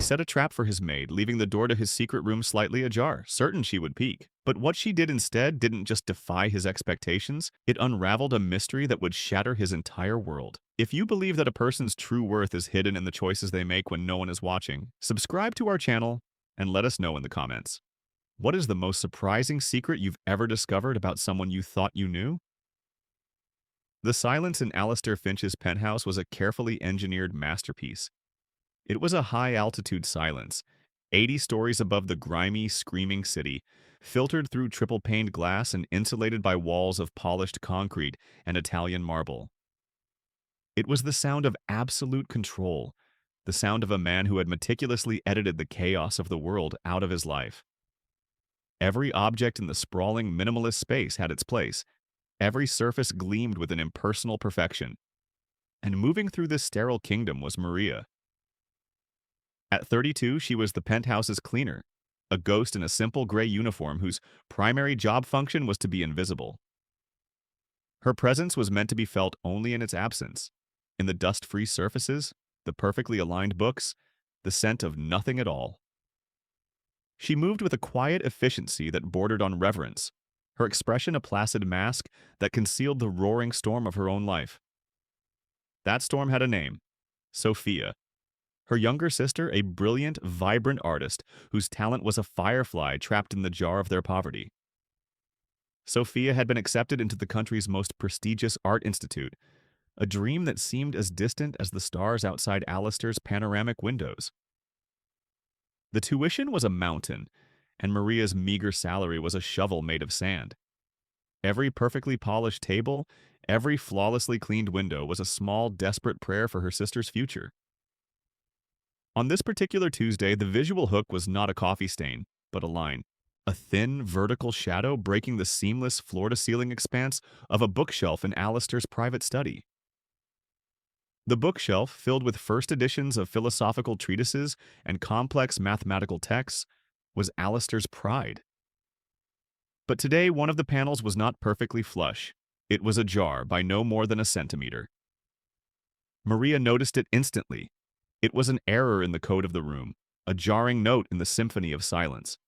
set a trap for his maid, leaving the door to his secret room slightly ajar, certain she would peek. But what she did instead didn't just defy his expectations, it unraveled a mystery that would shatter his entire world. If you believe that a person's true worth is hidden in the choices they make when no one is watching, subscribe to our channel and let us know in the comments. What is the most surprising secret you've ever discovered about someone you thought you knew? The silence in Alistair Finch's penthouse was a carefully engineered masterpiece. It was a high-altitude silence, 80 stories above the grimy, screaming city, filtered through triple-paned glass and insulated by walls of polished concrete and Italian marble. It was the sound of absolute control, the sound of a man who had meticulously edited the chaos of the world out of his life. Every object in the sprawling, minimalist space had its place. Every surface gleamed with an impersonal perfection. And moving through this sterile kingdom was Maria. At 32, she was the penthouse's cleaner, a ghost in a simple gray uniform whose primary job function was to be invisible. Her presence was meant to be felt only in its absence, in the dust-free surfaces, the perfectly aligned books, the scent of nothing at all. She moved with a quiet efficiency that bordered on reverence, her expression a placid mask that concealed the roaring storm of her own life. That storm had a name, Sophia. Her younger sister, a brilliant, vibrant artist whose talent was a firefly trapped in the jar of their poverty. Sophia had been accepted into the country's most prestigious art institute, a dream that seemed as distant as the stars outside Alistair's panoramic windows. The tuition was a mountain, and Maria's meager salary was a shovel made of sand. Every perfectly polished table, every flawlessly cleaned window was a small, desperate prayer for her sister's future. On this particular Tuesday, the visual hook was not a coffee stain, but a line. A thin, vertical shadow breaking the seamless floor-to-ceiling expanse of a bookshelf in Alistair's private study. The bookshelf, filled with first editions of philosophical treatises and complex mathematical texts, was Alistair's pride. But today, one of the panels was not perfectly flush. It was ajar by no more than a centimeter. Maria noticed it instantly. It was an error in the code of the room, a jarring note in the symphony of silence.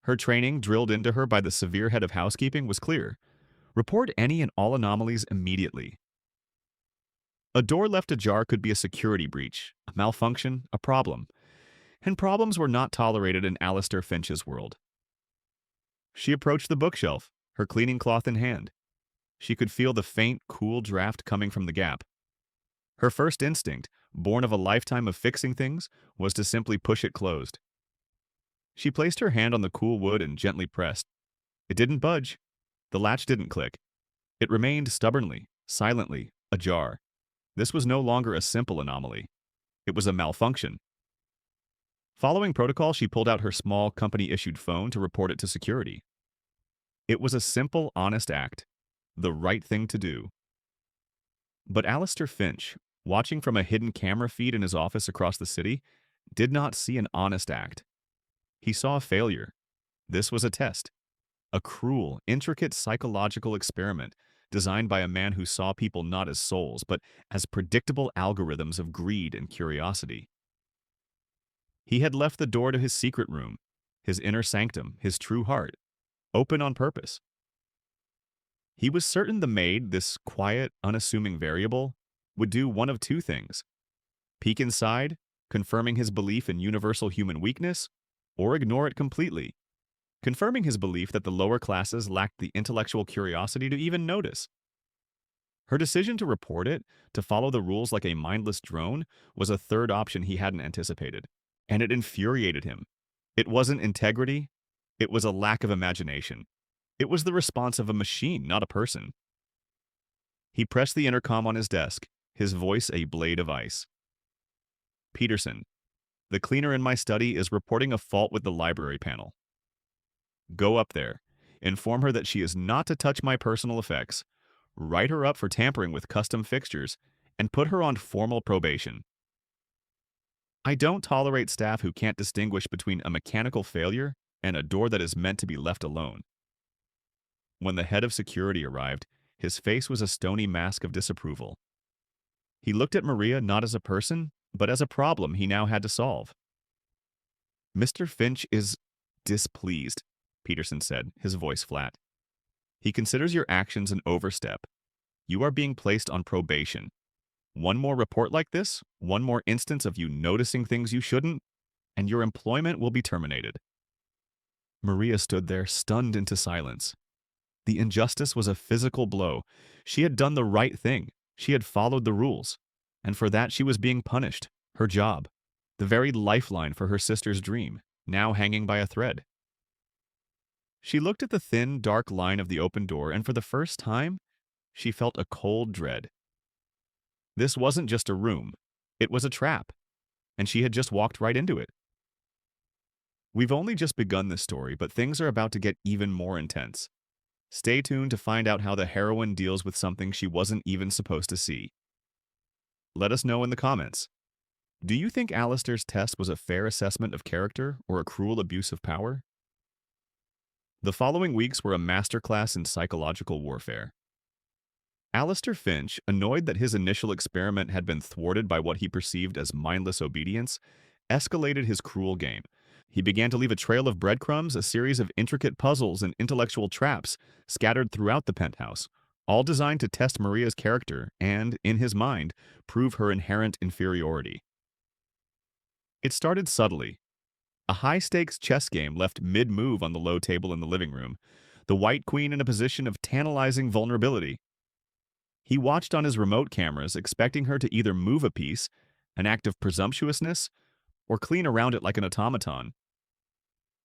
Her training, drilled into her by the severe head of housekeeping, was clear. Report any and all anomalies immediately. A door left ajar could be a security breach, a malfunction, a problem. And problems were not tolerated in Alistair Finch's world. She approached the bookshelf, her cleaning cloth in hand. She could feel the faint, cool draft coming from the gap. Her first instinct, born of a lifetime of fixing things, was to simply push it closed. She placed her hand on the cool wood and gently pressed. It didn't budge. The latch didn't click. It remained stubbornly, silently, ajar. This was no longer a simple anomaly. It was a malfunction. Following protocol, she pulled out her small, company-issued phone to report it to security. It was a simple, honest act. The right thing to do. But Alistair Finch, watching from a hidden camera feed in his office across the city, did not see an honest act. He saw a failure. This was a test. A cruel, intricate psychological experiment designed by a man who saw people not as souls, but as predictable algorithms of greed and curiosity. He had left the door to his secret room, his inner sanctum, his true heart, open on purpose. He was certain the maid, this quiet, unassuming variable, would do one of two things: peek inside, confirming his belief in universal human weakness, or ignore it completely, confirming his belief that the lower classes lacked the intellectual curiosity to even notice. Her decision to report it, to follow the rules like a mindless drone, was a third option he hadn't anticipated, and it infuriated him. It wasn't integrity, it was a lack of imagination. It was the response of a machine, not a person. He pressed the intercom on his desk, his voice a blade of ice. Peterson, the cleaner in my study is reporting a fault with the library panel. Go up there. Inform her that she is not to touch my personal effects. Write her up for tampering with custom fixtures, and put her on formal probation. I don't tolerate staff who can't distinguish between a mechanical failure and a door that is meant to be left alone. When the head of security arrived, his face was a stony mask of disapproval. He looked at Maria not as a person, but as a problem he now had to solve. Mr. Finch is displeased, Peterson said, his voice flat. He considers your actions an overstep. You are being placed on probation. One more report like this, one more instance of you noticing things you shouldn't, and your employment will be terminated. Maria stood there, stunned into silence. The injustice was a physical blow. She had done the right thing. She had followed the rules. And for that she was being punished. Her job, the very lifeline for her sister's dream, now hanging by a thread. She looked at the thin, dark line of the open door, and for the first time, she felt a cold dread. This wasn't just a room. It was a trap. And she had just walked right into it. We've only just begun this story, but things are about to get even more intense. Stay tuned to find out how the heroine deals with something she wasn't even supposed to see. Let us know in the comments. Do you think Alistair's test was a fair assessment of character or a cruel abuse of power? The following weeks were a masterclass in psychological warfare. Alistair Finch, annoyed that his initial experiment had been thwarted by what he perceived as mindless obedience, escalated his cruel game. He began to leave a trail of breadcrumbs, a series of intricate puzzles and intellectual traps scattered throughout the penthouse, all designed to test Maria's character and, in his mind, prove her inherent inferiority. It started subtly. A high-stakes chess game left mid-move on the low table in the living room, the White Queen in a position of tantalizing vulnerability. He watched on his remote cameras, expecting her to either move a piece, an act of presumptuousness, or clean around it like an automaton.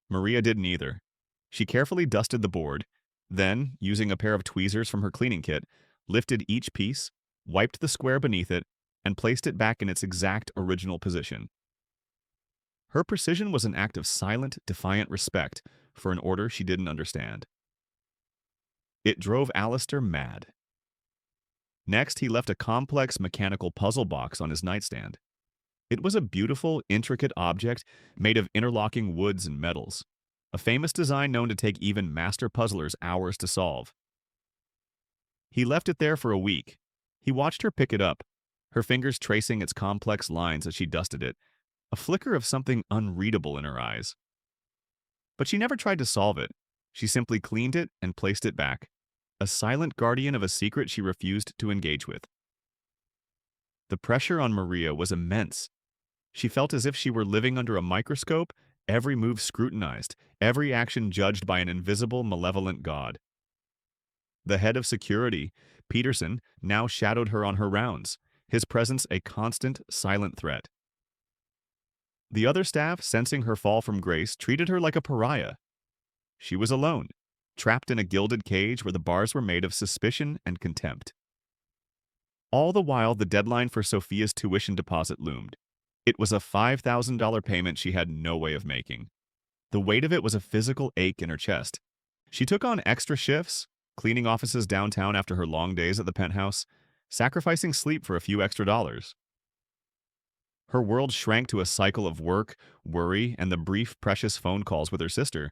Maria did neither. She carefully dusted the board, then, using a pair of tweezers from her cleaning kit, lifted each piece, wiped the square beneath it, and placed it back in its exact original position. Her precision was an act of silent, defiant respect for an order she didn't understand. It drove Alistair mad. Next, he left a complex mechanical puzzle box on his nightstand. It was a beautiful, intricate object made of interlocking woods and metals, a famous design known to take even master puzzlers hours to solve. He left it there for a week. He watched her pick it up, her fingers tracing its complex lines as she dusted it, a flicker of something unreadable in her eyes. But she never tried to solve it. She simply cleaned it and placed it back, a silent guardian of a secret she refused to engage with. The pressure on Maria was immense. She felt as if she were living under a microscope, every move scrutinized, every action judged by an invisible, malevolent god. The head of security, Peterson, now shadowed her on her rounds, his presence a constant, silent threat. The other staff, sensing her fall from grace, treated her like a pariah. She was alone, trapped in a gilded cage where the bars were made of suspicion and contempt. All the while, the deadline for Sophia's tuition deposit loomed. It was a $5,000 payment she had no way of making. The weight of it was a physical ache in her chest. She took on extra shifts, cleaning offices downtown after her long days at the penthouse, sacrificing sleep for a few extra dollars. Her world shrank to a cycle of work, worry, and the brief, precious phone calls with her sister,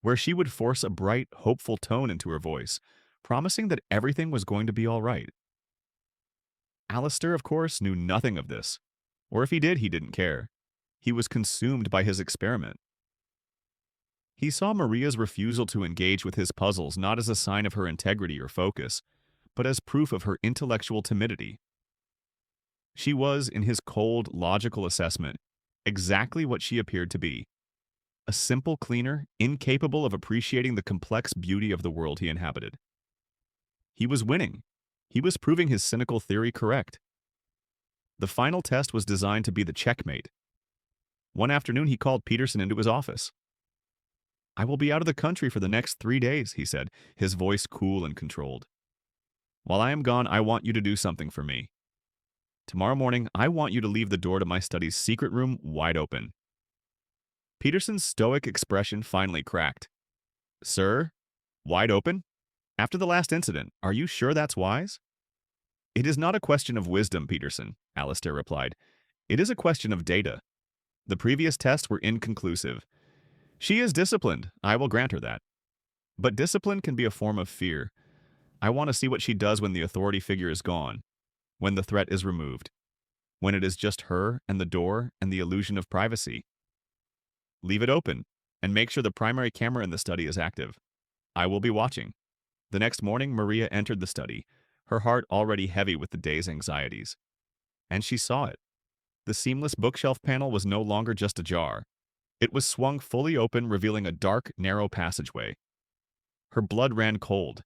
where she would force a bright, hopeful tone into her voice, promising that everything was going to be all right. Alistair, of course, knew nothing of this. Or if he did, he didn't care. He was consumed by his experiment. He saw Maria's refusal to engage with his puzzles not as a sign of her integrity or focus, but as proof of her intellectual timidity. She was, in his cold, logical assessment, exactly what she appeared to be. A simple cleaner, incapable of appreciating the complex beauty of the world he inhabited. He was winning. He was proving his cynical theory correct. The final test was designed to be the checkmate. One afternoon, he called Peterson into his office. "I will be out of the country for the next 3 days," he said, his voice cool and controlled. "While I am gone, I want you to do something for me. Tomorrow morning, I want you to leave the door to my study's secret room wide open." Peterson's stoic expression finally cracked. "Sir? Wide open? After the last incident, are you sure that's wise?" "It is not a question of wisdom, Peterson," Alistair replied. "It is a question of data. The previous tests were inconclusive. She is disciplined, I will grant her that. But discipline can be a form of fear. I want to see what she does when the authority figure is gone, when the threat is removed, when it is just her and the door and the illusion of privacy." Leave it open, and make sure the primary camera in the study is active. I will be watching." The next morning, Maria entered the study, her heart already heavy with the day's anxieties. And she saw it. The seamless bookshelf panel was no longer just ajar. It was swung fully open, revealing a dark, narrow passageway. Her blood ran cold.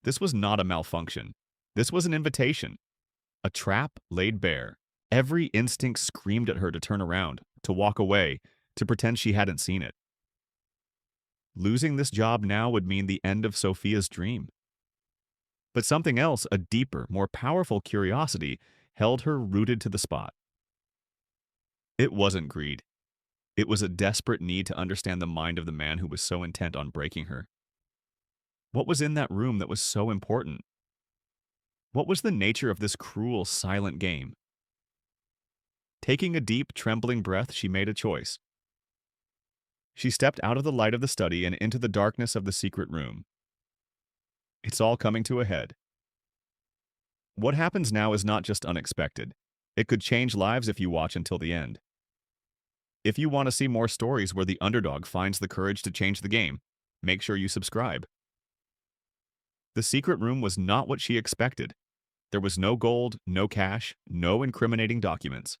This was not a malfunction. This was an invitation. A trap laid bare. Every instinct screamed at her to turn around, to walk away, to pretend she hadn't seen it. Losing this job now would mean the end of Sophia's dream. But something else, a deeper, more powerful curiosity, held her rooted to the spot. It wasn't greed. It was a desperate need to understand the mind of the man who was so intent on breaking her. What was in that room that was so important? What was the nature of this cruel, silent game? Taking a deep, trembling breath, she made a choice. She stepped out of the light of the study and into the darkness of the secret room. It's all coming to a head. What happens now is not just unexpected. It could change lives if you watch until the end. If you want to see more stories where the underdog finds the courage to change the game, make sure you subscribe. The secret room was not what she expected. There was no gold, no cash, no incriminating documents.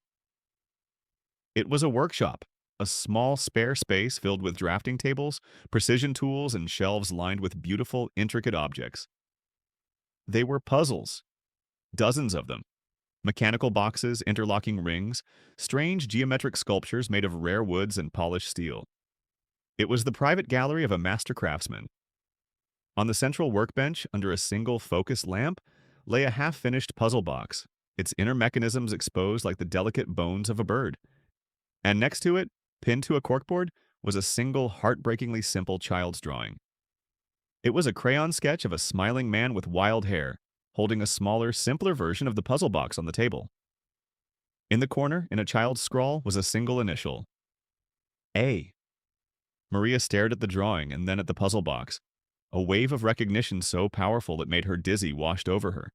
It was a workshop, a small spare space filled with drafting tables, precision tools, and shelves lined with beautiful, intricate objects. They were puzzles, dozens of them. Mechanical boxes, interlocking rings, strange geometric sculptures made of rare woods and polished steel. It was the private gallery of a master craftsman. On the central workbench, under a single focused lamp, lay a half-finished puzzle box, its inner mechanisms exposed like the delicate bones of a bird. And next to it, pinned to a corkboard, was a single heartbreakingly simple child's drawing. It was a crayon sketch of a smiling man with wild hair, holding a smaller, simpler version of the puzzle box on the table. In the corner, in a child's scrawl, was a single initial. A. Maria stared at the drawing and then at the puzzle box. A wave of recognition so powerful it made her dizzy washed over her.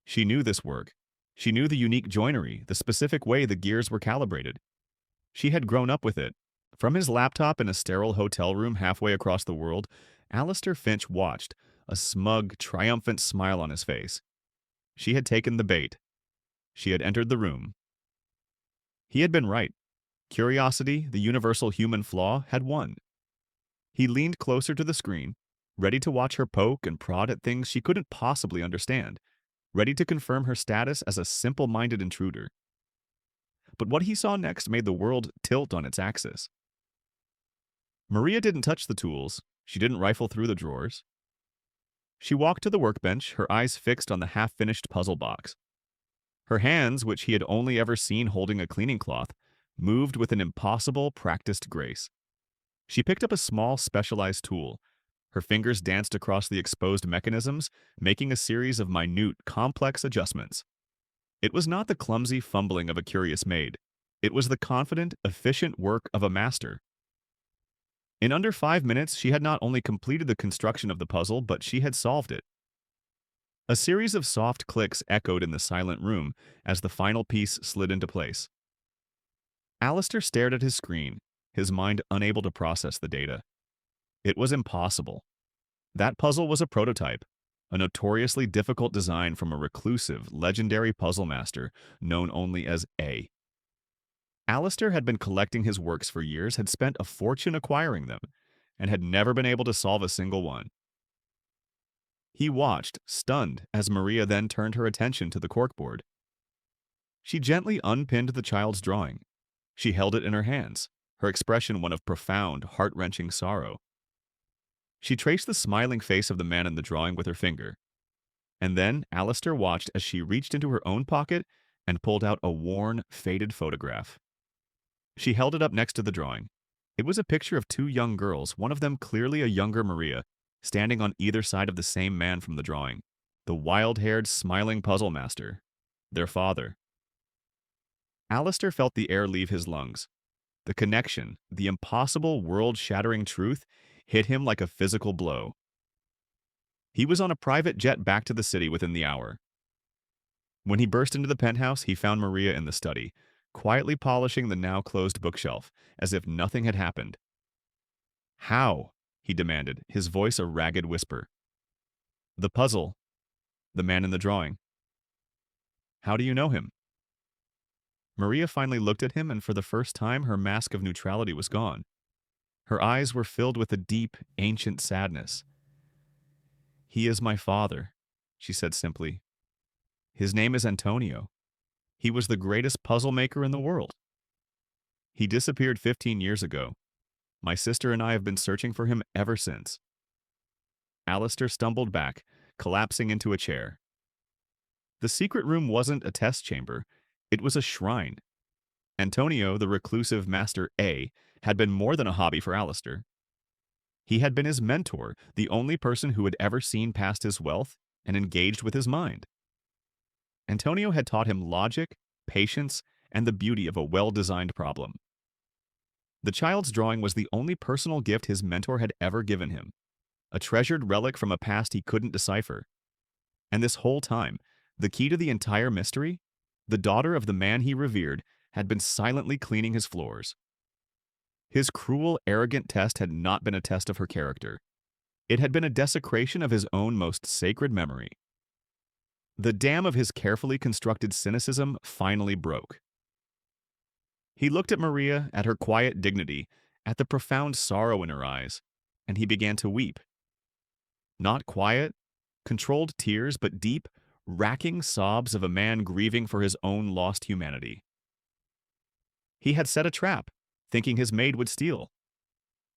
She knew this work. She knew the unique joinery, the specific way the gears were calibrated. She had grown up with it. From his laptop in a sterile hotel room halfway across the world, Alistair Finch watched, a smug, triumphant smile on his face. She had taken the bait. She had entered the room. He had been right. Curiosity, the universal human flaw, had won. He leaned closer to the screen, ready to watch her poke and prod at things she couldn't possibly understand, ready to confirm her status as a simple-minded intruder. But what he saw next made the world tilt on its axis. Maria didn't touch the tools. She didn't rifle through the drawers. She walked to the workbench, her eyes fixed on the half-finished puzzle box. Her hands, which he had only ever seen holding a cleaning cloth, moved with an impossible, practiced grace. She picked up a small, specialized tool. Her fingers danced across the exposed mechanisms, making a series of minute, complex adjustments. It was not the clumsy fumbling of a curious maid. It was the confident, efficient work of a master. In under 5 minutes, she had not only completed the construction of the puzzle, but she had solved it. A series of soft clicks echoed in the silent room as the final piece slid into place. Alistair stared at his screen, his mind unable to process the data. It was impossible. That puzzle was a prototype, a notoriously difficult design from a reclusive, legendary puzzle master known only as A. Alistair had been collecting his works for years, had spent a fortune acquiring them, and had never been able to solve a single one. He watched, stunned, as Maria then turned her attention to the corkboard. She gently unpinned the child's drawing. She held it in her hands, her expression one of profound, heart-wrenching sorrow. She traced the smiling face of the man in the drawing with her finger. And then Alistair watched as she reached into her own pocket and pulled out a worn, faded photograph. She held it up next to the drawing. It was a picture of 2 young girls, one of them clearly a younger Maria, standing on either side of the same man from the drawing, the wild-haired, smiling puzzle master, their father. Alistair felt the air leave his lungs. The connection, the impossible, world-shattering truth, hit him like a physical blow. He was on a private jet back to the city within the hour. When he burst into the penthouse, he found Maria in the study, quietly polishing the now closed bookshelf, as if nothing had happened. How? He demanded, his voice a ragged whisper. The puzzle. The man in the drawing. How do you know him? Maria finally looked at him, and for the first time her mask of neutrality was gone. Her eyes were filled with a deep, ancient sadness. He is my father, she said simply. His name is Antonio. He was the greatest puzzle maker in the world. He disappeared 15 years ago. My sister and I have been searching for him ever since. Alistair stumbled back, collapsing into a chair. The secret room wasn't a test chamber. It was a shrine. Antonio, the reclusive Master A, had been more than a hobby for Alistair. He had been his mentor, the only person who had ever seen past his wealth and engaged with his mind. Antonio had taught him logic, patience, and the beauty of a well-designed problem. The child's drawing was the only personal gift his mentor had ever given him, a treasured relic from a past he couldn't decipher. And this whole time, the key to the entire mystery, the daughter of the man he revered, had been silently cleaning his floors. His cruel, arrogant test had not been a test of her character. It had been a desecration of his own most sacred memory. The dam of his carefully constructed cynicism finally broke. He looked at Maria, at her quiet dignity, at the profound sorrow in her eyes, and he began to weep. Not quiet, controlled tears, but deep, racking sobs of a man grieving for his own lost humanity. He had set a trap, thinking his maid would steal.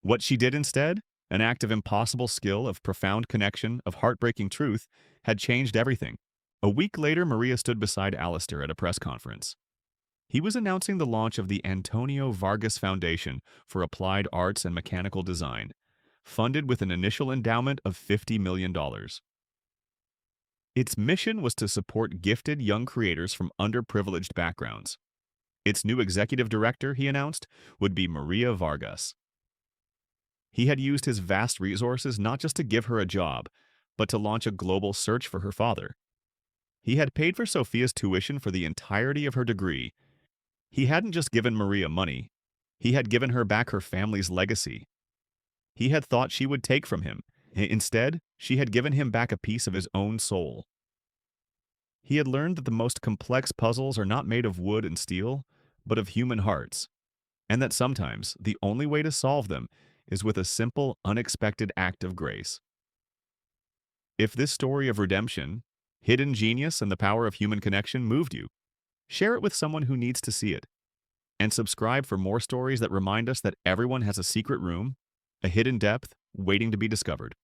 What she did instead, an act of impossible skill, of profound connection, of heartbreaking truth, had changed everything. A week later, Maria stood beside Alistair at a press conference. He was announcing the launch of the Antonio Vargas Foundation for Applied Arts and Mechanical Design, funded with an initial endowment of $50 million. Its mission was to support gifted young creators from underprivileged backgrounds. Its new executive director, he announced, would be Maria Vargas. He had used his vast resources not just to give her a job, but to launch a global search for her father. He had paid for Sophia's tuition for the entirety of her degree. He hadn't just given Maria money. He had given her back her family's legacy. He had thought she would take from him. Instead, she had given him back a piece of his own soul. He had learned that the most complex puzzles are not made of wood and steel, but of human hearts, and that sometimes the only way to solve them is with a simple, unexpected act of grace. If this story of redemption, hidden genius, and the power of human connection moved you, share it with someone who needs to see it. And subscribe for more stories that remind us that everyone has a secret room, a hidden depth, waiting to be discovered.